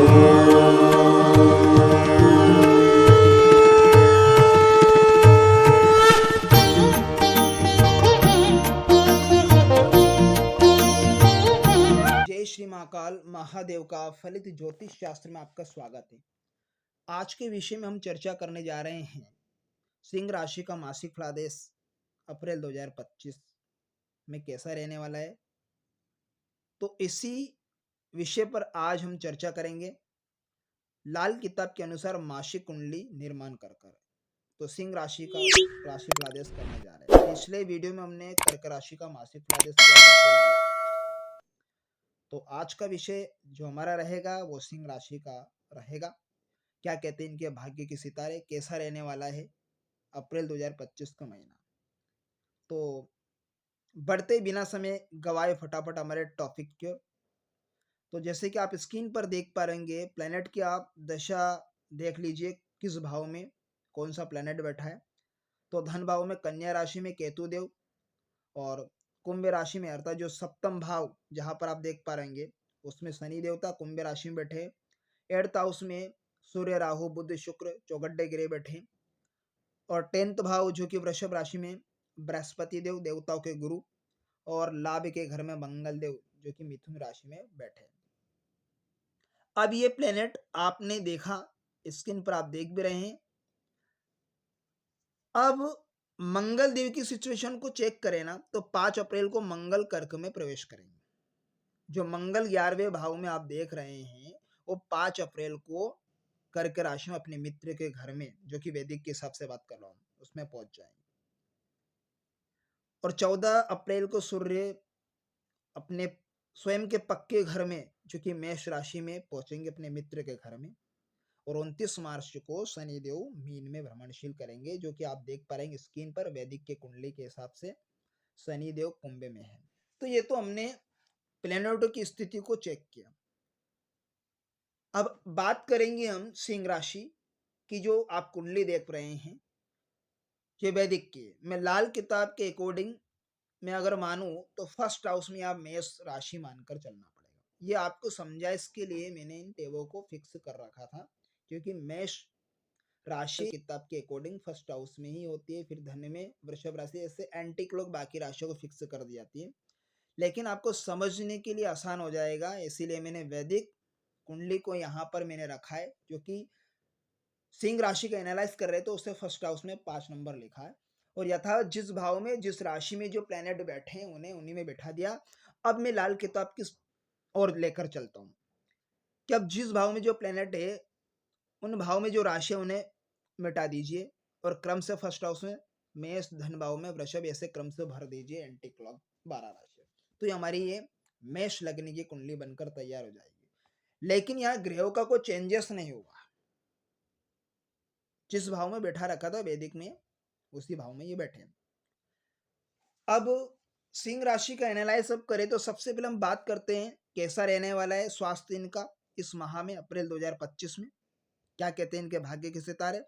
जय श्री महाकाल महादेव का फलित ज्योतिष शास्त्र में आपका स्वागत है। आज के विषय में हम चर्चा करने जा रहे हैं सिंह राशि का मासिक फलादेश अप्रैल 2025 में कैसा रहने वाला है। तो इसी विषय पर आज हम चर्चा करेंगे लाल किताब के अनुसार मासिक कुंडली निर्माण कर तो सिंह राशि का राशि फलादेश करने जा रहे हैं। पिछले वीडियो में हमने कर्क राशि का मासिक फलादेश किया। तो आज का विषय जो हमारा रहेगा वो सिंह राशि का रहेगा। क्या कहते हैं इनके भाग्य के सितारे, कैसा रहने वाला है अप्रैल 2025 का महीना। तो बढ़ते बिना समय गवाए फटाफट हमारे टॉपिक के। तो जैसे कि आप स्क्रीन पर देख पा रहेंगे प्लैनेट की आप दशा देख लीजिए, किस भाव में कौन सा प्लैनेट बैठा है। तो धन भाव में कन्या राशि में केतु देव और कुंभ राशि में अर्थात जो सप्तम भाव जहां पर आप देख पा रहेंगे उसमें शनि देवता कुंभ राशि में बैठे। 8th हाउस में सूर्य राहु बुध शुक्र चौगड्डे गिरे बैठे और 10th भाव जो कि वृषभ राशि में बृहस्पति देव देवताओं के गुरु और लाभ के घर में मंगल देव जो कि मिथुन राशि में बैठे। अब ये प्लेनेट आपने देखा, स्क्रीन पर आप देख भी रहे हैं। अब मंगल देव की सिचुएशन को चेक करें ना तो 5 अप्रैल को मंगल कर्क में प्रवेश करेंगे। जो मंगल 11वें भाव में आप देख रहे हैं वो 5 अप्रैल को कर्क राशि में अपने मित्र के घर में, जो कि वैदिक के हिसाब से बात कर रहा हूं, उसमें पहुंच जाएंगे। और 14 अप्रैल को सूर्य अपने स्वयं के पक्के घर में जो कि मेष राशि में पहुंचेंगे अपने मित्र के घर में। और 29 मार्च को शनिदेव मीन में भ्रमणशील करेंगे, जो कि आप देख पा रहे हैं स्क्रीन पर वैदिक के कुंडली के हिसाब से शनिदेव कुंभ में है। तो ये तो हमने प्लैनेटों की स्थिति को चेक किया। अब बात करेंगे हम सिंह राशि की। जो आप कुंडली देख रहे हैं ये वैदिक की, मैं लाल किताब के अकॉर्डिंग मैं अगर मानूं तो फर्स्ट हाउस में आप मेष राशि मानकर चलना पड़ेगा। ये आपको समझा, इसके लिए मैंने इन टेबों को फिक्स कर रखा था, क्योंकि मेष राशि किताब के अकॉर्डिंग फर्स्ट हाउस में ही होती है, फिर धन में वृषभ राशि, ऐसे एंटी क्लॉक बाकी राशियों को फिक्स कर दी जाती है। लेकिन आपको समझने के लिए आसान हो जाएगा, इसीलिए मैंने वैदिक कुंडली को यहाँ पर मैंने रखा है। जो कि सिंह राशि का एनालाइज कर रहे तो उससे फर्स्ट हाउस में 5 नंबर लिखा है और यथावत जिस भाव में जिस राशि में जो प्लैनेट बैठे हैं उन्हें उन्हीं में बैठा दिया। अब मैं लाल किताब की और लेकर चलता हूँ कि अब जिस भाव में जो प्लैनेट है उन भाव में जो राशि है उन्हें मिटा दीजिए और क्रम से फर्स्ट हाउस में मेष धन भाव में वृषभ, ऐसे क्रम से भर दीजिए एंटी क्लॉक 12 राशि। तो ये हमारी ये मेष लग्न की कुंडली बनकर तैयार हो जाएगी। लेकिन यहाँ ग्रहों का कोई चेंजेस नहीं होगा, जिस भाव में बैठा रखा था वैदिक में उसी भाव में ये बैठे। अब सिंह राशि का एनालाइज अब करें तो सबसे पहले हम बात करते हैं कैसा रहने वाला है स्वास्थ्य इनका इस माह में अप्रैल 2025 में। क्या कहते हैं इनके भाग्य के सितारे।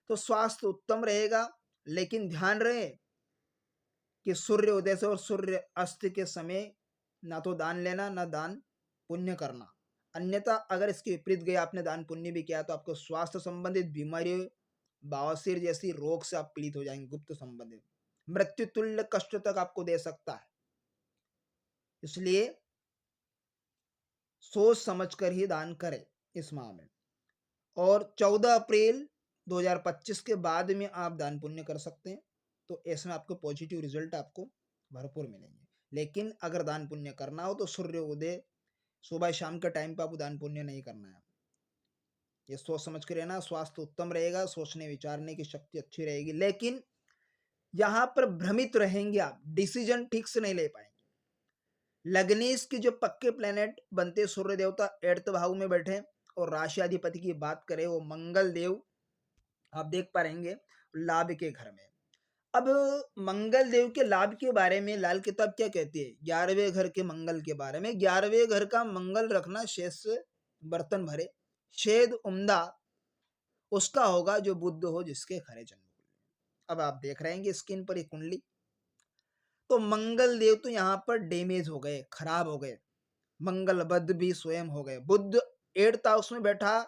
तो स्वास्थ्य उत्तम रहेगा, लेकिन ध्यान रहे कि सूर्य उदय से और सूर्य अस्त के समय ना तो दान लेना ना दान पुण्य करना। अन्यथा अगर इसके विपरीत गए आपने दान पुण्य भी किया तो आपको स्वास्थ्य संबंधित बीमारियों, बवासीर जैसी रोग से आप पीड़ित हो जाएंगे। गुप्त संबंधित मृत्यु तुल्य कष्ट तक आपको दे सकता है, इसलिए सोच समझकर ही दान करें इस माह में। और 14 अप्रैल 2025 के बाद में आप दान पुण्य कर सकते हैं, तो ऐसे में आपको पॉजिटिव रिजल्ट आपको भरपूर मिलेंगे। लेकिन अगर दान पुण्य करना हो तो सूर्य उदय सुबह शाम के टाइम पर आपको दान पुण्य नहीं करना है। ये सोच समझ कर रहना। स्वास्थ्य उत्तम रहेगा, सोचने विचारने की शक्ति अच्छी रहेगी, लेकिन यहां पर भ्रमित रहेंगे आप, डिसीजन ठीक से नहीं ले पाएंगे। लग्नेश के जो पक्के प्लेनेट बनते सूर्य देवता 8th भाव में बैठे और राशि अधिपति की बात करें वो मंगल देव आप देख पा रहेंगे लाभ के घर में। अब मंगल देव के लाभ के बारे में लाल किताब क्या कहती है 11वें घर के मंगल के बारे में। 11वें घर का मंगल रखना शेष बर्तन भरे, शेद उम्दा उसका होगा जो बुद्ध हो जिसके खरे जन्म। अब आप देख रहे हैं स्क्रीन पर ये कुंडली। तो मंगल देव तो यहाँ पर डैमेज हो गए, खराब हो गए। मंगल बुध भी स्वयं हो गए। बुध 8th हाउस में बैठा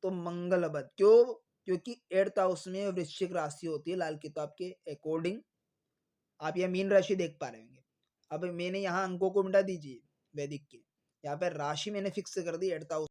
तो मंगल बद, क्यों? क्योंकि 8th हाउस में वृश्चिक राशि होती है लाल किताब के अकॉर्डिंग। आप यह मीन राशि देख पा रहे होंगे। अब मैंने यहाँ अंकों को मिटा दीजिए वैदिक के, यहाँ पे राशि मैंने फिक्स कर दी 8th हाउस।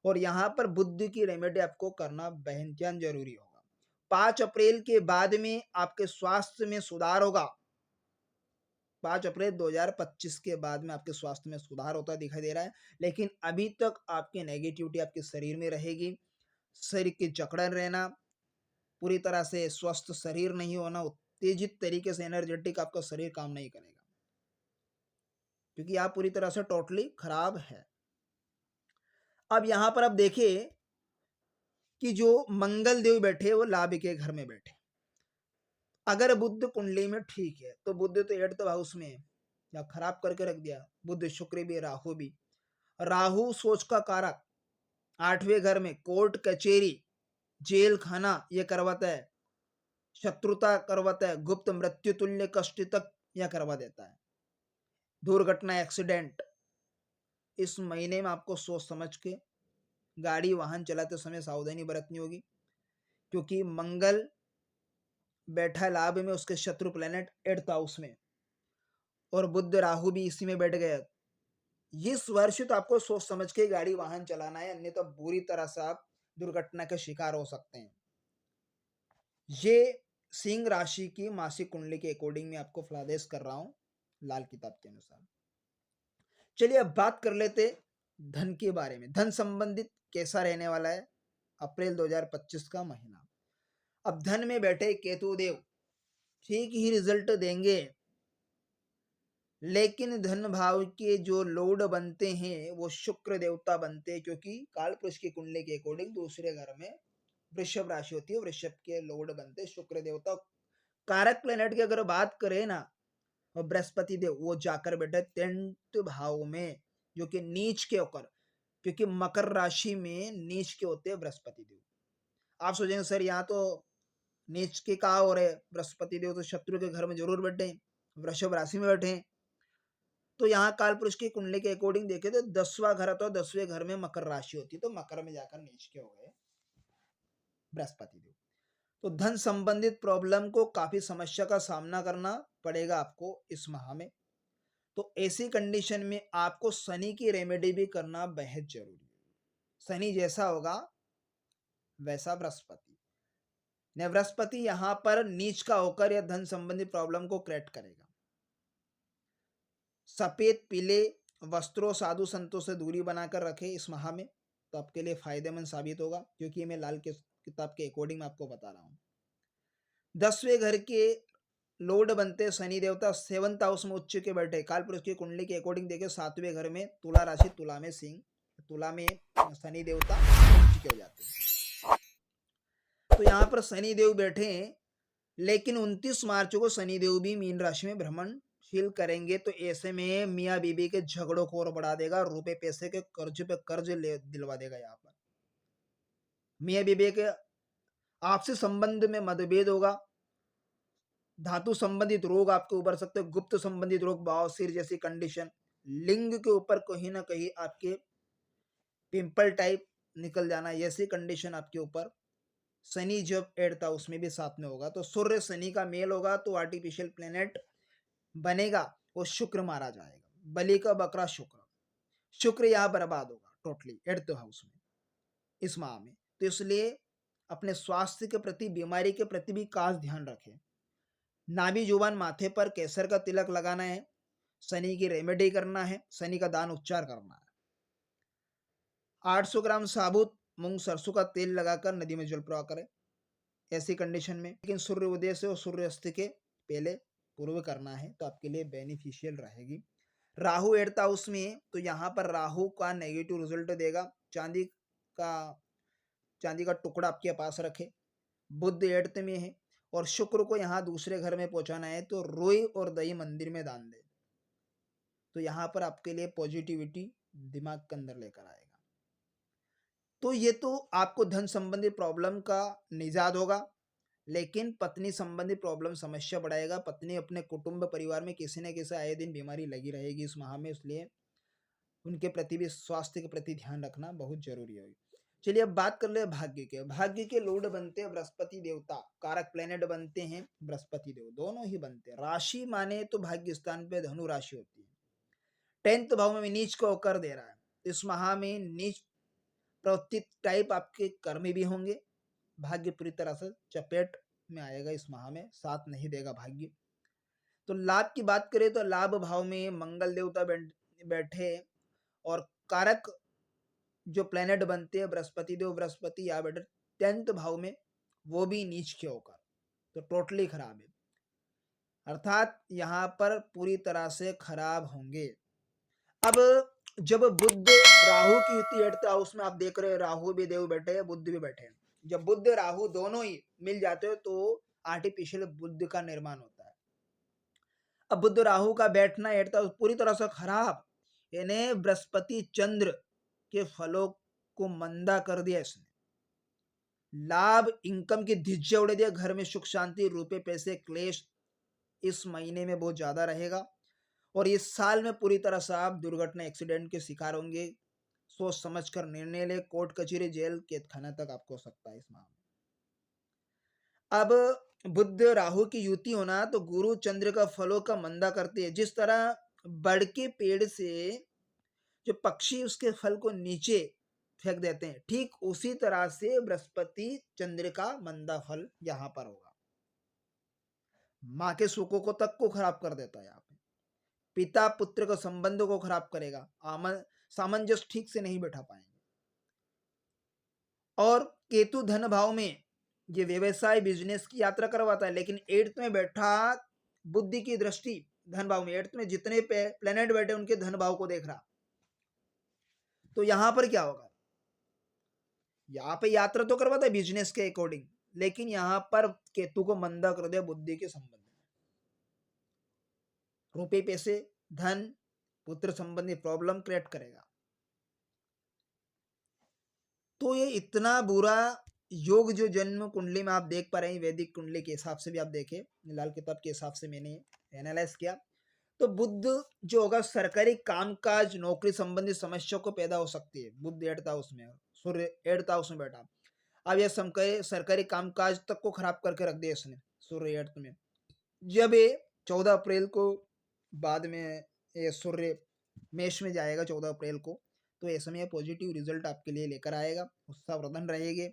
और यहाँ पर बुद्ध की रेमेडी आपको करना बेहद जरूरी होगा। 5 अप्रैल के बाद में आपके स्वास्थ्य में सुधार होगा। 5 अप्रैल 2025 के बाद में आपके स्वास्थ्य में सुधार होता दिखाई दे रहा है, लेकिन अभी तक आपकी नेगेटिविटी आपके शरीर में रहेगी। शरीर की जकड़न रहना, पूरी तरह से स्वस्थ शरीर नहीं होना, उत्तेजित तरीके से एनर्जेटिक आपका शरीर काम नहीं करेगा, क्योंकि आप पूरी तरह से टोटली खराब है। अब यहाँ पर आप देखिए कि जो मंगल देव बैठे वो लाभ के घर में बैठे। अगर बुद्ध कुंडली में ठीक है तो बुद्ध तो 8th हाउस में है, या खराब करके रख दिया। बुद्ध शुक्र भी राहु भी। राहु सोच का कारक, 8वें घर में कोर्ट कचेरी जेल खाना ये करवाता है, शत्रुता करवाता है, गुप्त मृत्यु तुल्य कष्ट तक यह करवा देता है, दुर्घटना एक्सीडेंट। इस महीने में आपको सोच समझ के गाड़ी वाहन चलाते समय सावधानी बरतनी होगी, क्योंकि मंगल बैठा लाभ में, उसके शत्रु प्लेनेट 8th हाउस में, और बुद्ध राहु भी इसी में बैठ गए। इस वर्ष तो आपको सोच समझ के गाड़ी वाहन चलाना है, अन्यथा तो बुरी तरह से आप दुर्घटना के शिकार हो सकते हैं। ये सिंह राशि की मासिक कुंडली के अकॉर्डिंग में आपको फलादेश कर रहा हूं लाल किताब के अनुसार। चलिए अब बात कर लेते धन के बारे में। धन संबंधित कैसा रहने वाला है अप्रैल 2025 का महीना। अब धन में बैठे केतु देव ठीक ही रिजल्ट देंगे, लेकिन धन भाव के जो लोड बनते हैं वो शुक्र देवता बनते हैं, क्योंकि काल पुरुष की कुंडली के अकॉर्डिंग दूसरे घर में वृषभ राशि होती है, वृषभ के लोड बनते शुक्र देवता। कारक प्लेनेट की अगर बात करें ना, और बृहस्पति देव वो जाकर बैठे 10th भाव में, जो कि नीच के होकर, क्योंकि मकर राशि में नीच के होते हैं बृहस्पति देव। आप सोचेंगे सर यहाँ तो नीच के कहा हो रहे, बृहस्पति देव तो शत्रु के घर में जरूर बैठे, वृषभ राशि में बैठे। तो यहाँ काल पुरुष की कुंडली के अकॉर्डिंग देखे तो 10वां घर, तो 10वें घर में मकर राशि होती है, तो मकर में जाकर नीच के हो गए बृहस्पति देव। तो धन संबंधित प्रॉब्लम को काफी समस्या का सामना करना पड़ेगा आपको इस माह में। तो ऐसी कंडीशन में आपको शनि की रेमेडी भी करना बेहद जरूरी है। शनि जैसा होगा वैसा बृहस्पति। न बृहस्पति यहां पर नीच का होकर या धन संबंधी प्रॉब्लम को क्रिएट करेगा। सफेद पीले वस्त्रों साधु संतों से दूरी बनाकर रखे इस माह में, तो आपके लिए फायदेमंद साबित होगा, क्योंकि मैं लाल के किताब के अकॉर्डिंग में आपको बता रहा हूं। 10वें घर के लोड बनते शनि देवता 7th हाउस में उच्च के बैठे। काल पुरुष की कुंडली के अकॉर्डिंग देखे 7वें घर में तुला राशि, तुला में सिंह, तुला में शनि देवता उच्च के हो जाते हैं। तो यहाँ पर शनि देव बैठे हैं, लेकिन 29 मार्च को शनि देव भी मीन राशि में भ्रमणशील करेंगे, तो ऐसे में मियाँ बीबी के झगड़ों को और बढ़ा देगा, रुपए पैसे के कर्ज पे कर्ज ले दिलवा देगा। यहाँ पर मियाँ बीबी के आपसी संबंध में मतभेद होगा, धातु संबंधित रोग आपके उभर सकते हैं, गुप्त संबंधित रोग, बवासीर जैसी कंडीशन, लिंग के ऊपर कहीं ना कहीं आपके पिंपल टाइप निकल जाना, ऐसी कंडीशन आपके ऊपर। शनि जब 8th हाउस में भी साथ में होगा, तो सूर्य शनि का मेल होगा, तो आर्टिफिशियल प्लेनेट बनेगा, वो शुक्र मारा जाएगा, बलि का बकरा शुक्र। शुक्र यहाँ बर्बाद होगा टोटली 8th हाउस में इस माह में। तो इसलिए अपने स्वास्थ्य के प्रति, बीमारी के प्रति भी खास ध्यान रखें। नाभि जुबान माथे पर केसर का तिलक लगाना है, शनि की रेमेडी करना है, शनि का दान उपचार करना है। 800 ग्राम साबुत मूंग सरसों का तेल लगाकर नदी में जल प्रवाह करें ऐसी कंडीशन में, लेकिन सूर्य उदय से और सूर्य अस्त के पहले पूर्व करना है तो आपके लिए बेनिफिशियल रहेगी। राहु 8th हाउस में, तो यहाँ पर राहु का नेगेटिव रिजल्ट देगा। का चांदी का टुकड़ा आपके पास रखे। बुध 8th में है और शुक्र को यहाँ दूसरे घर में पहुंचाना है तो रुई और दही मंदिर में दान दे, तो यहाँ पर आपके लिए पॉजिटिविटी दिमाग के अंदर लेकर आएगा। तो ये तो आपको धन संबंधी प्रॉब्लम का निजात होगा, लेकिन पत्नी संबंधी प्रॉब्लम समस्या बढ़ाएगा। पत्नी अपने कुटुंब परिवार में किसी न किसी आए दिन बीमारी लगी रहेगी इस माह में, इसलिए उनके प्रति भी स्वास्थ्य के प्रति ध्यान रखना बहुत जरूरी है। चलिए अब बात कर ले भाग्य के। भाग्य के लॉर्ड बनते हैं बृहस्पति देवता, कारक प्लेनेट बनते हैं बृहस्पति देव, दोनों ही बनते हैं। राशि माने तो भाग्य स्थान पे धनु राशि होती है। 10th भाव में नीच को होकर दे रहा है, इस माह में नीच प्रवृत्ति टाइप आपके कर्मी भी होंगे। भाग्य पूरी तरह से चपेट में आएगा इस माह में, साथ नहीं देगा भाग्य। तो लाभ की बात करें तो लाभ भाव में मंगल देवता बैठे और कारक जो प्लेनेट बनते हैं बृहस्पति देव, बृहस्पति या बैठे 10th भाव में, वो भी नीच के होकर, तो टोटली खराब है, अर्थात यहाँ पर पूरी तरह से खराब होंगे। अब जब बुध राहु की युति 8th हाउस में आप देख रहे हो, राहु भी देव बैठे हैं, बुध भी बैठे हैं। जब बुध राहु दोनों ही मिल जाते हो तो आर्टिफिशियल बुध का निर्माण होता है। अब बुध राहु का बैठना 8th हाउस पूरी तरह से खराब, यानी बृहस्पति चंद्र के फलों को मंदा कर दिया इसने। लाभ इनकम की धिज्जे उड़ा दिया, घर में सुख शांति रुपए पैसे क्लेश इस महीने में बहुत ज्यादा रहेगा। और इस साल में पूरी तरह से आप दुर्घटना एक्सीडेंट के शिकार होंगे। सोच समझ कर निर्णय ले, कोर्ट कचहरी जेल कैद खाना तक आपको हो सकता है इस माह में। अब बुध राहु की युति होना तो गुरु चंद्र का फलों का मंदा करती है। जिस तरह बड़ के पेड़ से जो पक्षी उसके फल को नीचे फेंक देते हैं, ठीक उसी तरह से बृहस्पति चंद्र का मंदा फल यहाँ पर होगा। माँ के सुखों को तक को खराब कर देता है यहाँ पे। पिता पुत्र के संबंधों को खराब करेगा, सामंजस्य ठीक से नहीं बैठा पाएंगे। और केतु धन भाव में ये व्यवसाय बिजनेस की यात्रा करवाता है, लेकिन 8th में बैठा बुद्धि की दृष्टि धन भाव में, 8th में जितने प्लेनेट बैठे उनके धन भाव को देख रहा, तो यहां पर क्या होगा, यहाँ पे यात्रा तो करवाता है बिजनेस के अकॉर्डिंग, लेकिन यहां पर केतु को मंदा कर दिया बुद्धि के संबंध में। रुपए पैसे धन पुत्र संबंधी प्रॉब्लम क्रिएट करेगा। तो ये इतना बुरा योग जो जन्म कुंडली में आप देख पा रहे हैं, वैदिक कुंडली के हिसाब से भी आप देखें, लाल किताब के हिसाब से मैंने एनालाइज किया, तो बुध जो होगा सरकारी कामकाज नौकरी संबंधी समस्या को पैदा हो सकती है। बुध 8th हाउस में, सूर्य 8th हाउस में बैठा, अब यह सरकारी कामकाज तक को खराब करके रख दिया इसने सूर्य 8th में। जब ये 14 अप्रैल को बाद में ये सूर्य मेष में जाएगा 14 अप्रैल को, तो ऐसे में पॉजिटिव रिजल्ट आपके लिए लेकर आएगा, उत्साहवर्धन रहेंगे,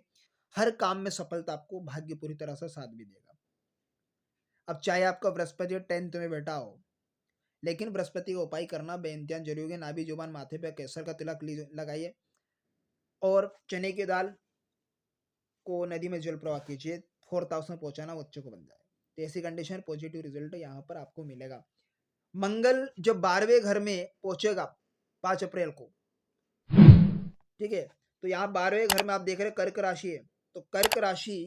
हर काम में सफलता आपको भाग्य पूरी तरह से साथ भी देगा। अब चाहे आपका बृहस्पति 10th में बैठा हो, लेकिन बृहस्पति का उपाय करना बेइंतजाम जरूरी है। नाभि जुबान माथे पर केसर का तिलक लगाइए और चने की दाल को नदी में जल प्रवाह कीजिए, 4th हाउस में पहुंचाना बच्चों को बन जाए, तो ऐसी कंडीशन पॉजिटिव रिजल्ट यहाँ पर आपको मिलेगा। मंगल जब 12वें घर में पहुंचेगा 5 अप्रैल को, ठीक है, तो यहाँ 12वें घर में आप देख रहे हैं कर्क राशि है, तो कर्क राशि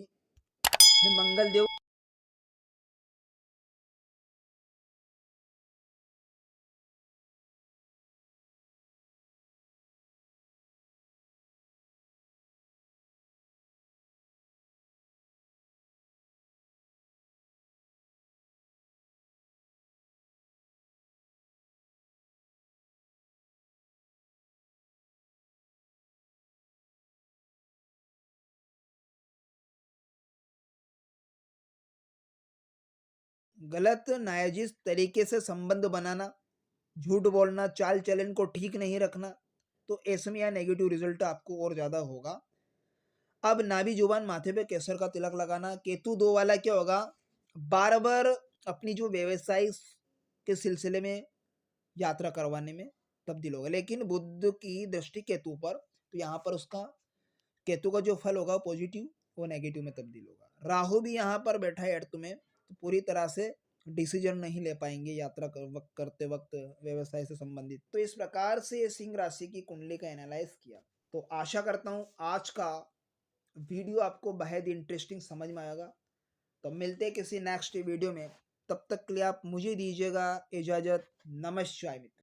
में मंगल देव गलत नाजायज तरीके से संबंध बनाना, झूठ बोलना, चाल चलन को ठीक नहीं रखना, तो ऐसे में यह नेगेटिव रिजल्ट आपको और ज्यादा होगा। अब नाभि जुबान माथे पे केसर का तिलक लगाना। केतु 2 वाला क्या होगा, बार बार अपनी जो व्यवसाय के सिलसिले में यात्रा करवाने में तब्दील होगा। लेकिन बुध की दृष्टि केतु पर, तो यहाँ पर उसका केतु का जो फल होगा पॉजिटिव, वो नेगेटिव में तब्दील होगा। राहु भी यहाँ पर बैठा है अर्थ में, तो पूरी तरह से डिसीजन नहीं ले पाएंगे यात्रा करते वक्त व्यवसाय से संबंधित। तो इस प्रकार से सिंह राशि की कुंडली का एनालाइज किया। तो आशा करता हूँ आज का वीडियो आपको बेहद इंटरेस्टिंग समझ में आएगा। तो मिलते हैं किसी नेक्स्ट वीडियो में, तब तक के लिए आप मुझे दीजिएगा इजाजत। नमस्कार मित्र।